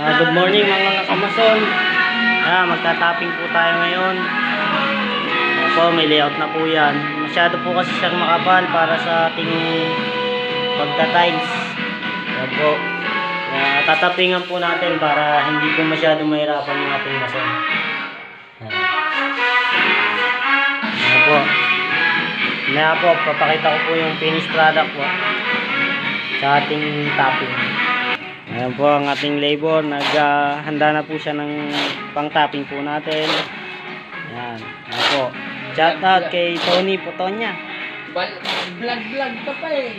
Good morning mga kamason. Magta-topping po tayo ngayon. May layout na po yan. Masyado po kasi siyang makapal para sa ating pagta-tiles. Tatapingan po natin para hindi po masyado mahirapan yung ating mason. Maya po, papakita ko po yung finished product po sa ating topping. Ayan po ang ating labor. Naghanda na po siya ng pang-topping po natin. Ayan. Ayan po. Shout out kay Tony Potonya. Vlog ka pa eh.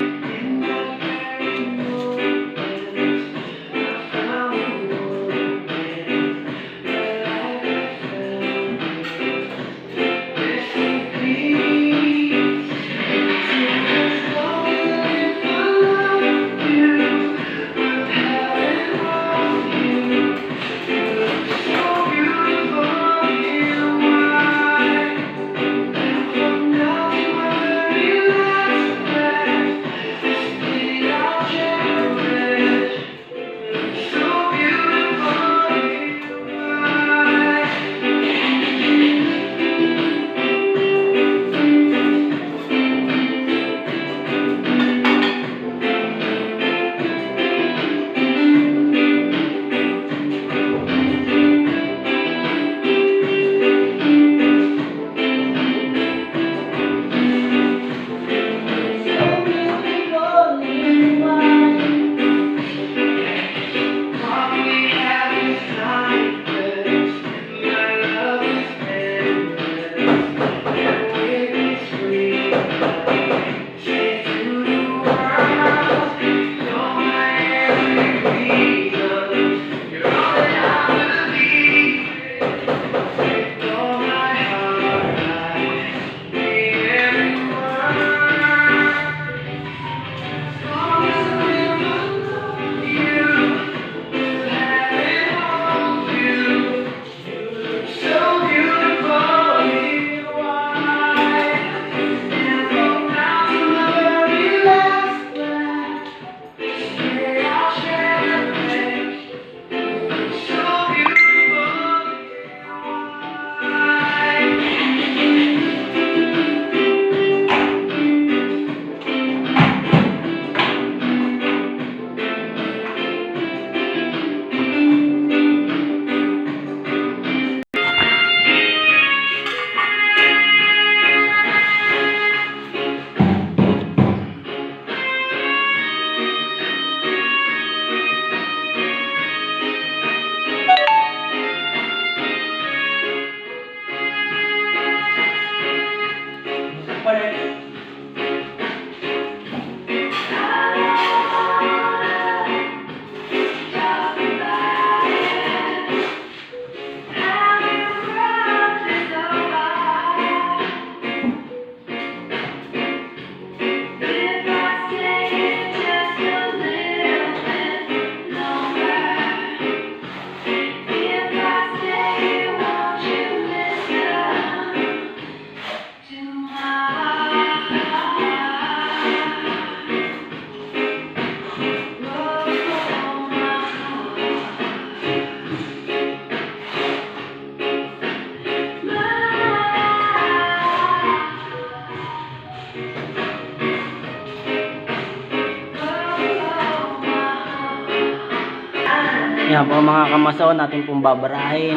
Yan po mga kamason, natin pong babarahin.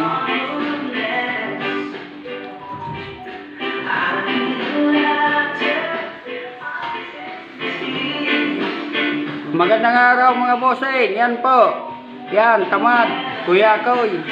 Magandang araw mga bossing. Yan po. Yan, tamad. Kuya Koy.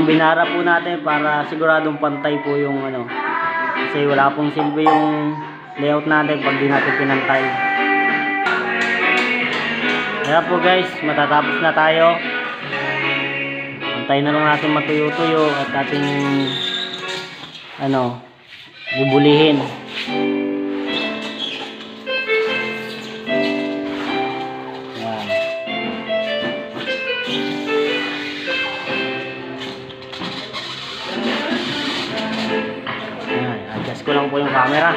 Talagang binara po natin para siguradong pantay po yung ano. Kasi wala pong silbi yung layout natin pag di natin pinantay. Kaya po guys, matatapos na tayo. Antayin na lang natin matuyo-tuyo at ating ano, bubulihin. Yan. Yan, adjust ko lang po yung camera.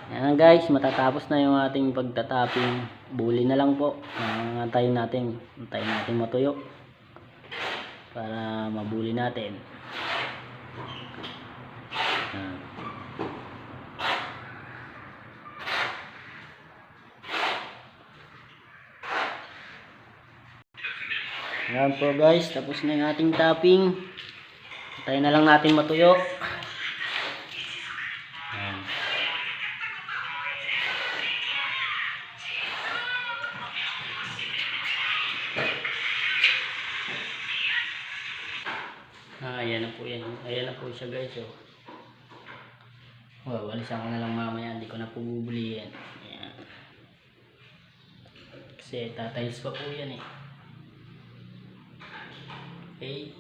Yan guys, matatapos na yung ating pagtatapping. Buli na lang po. Antayin natin matuyo para mabuli natin. Yan po guys, tapos na yung ating tapping. Antayin na lang natin matuyo. Yan. Ayan na po yan. Ayan na po siya guys. Oh. Well, walisan ko na lang mamaya. Hindi ko na po bubulihin. Ayan. Kasi tatiles pa po yan eh. Okay.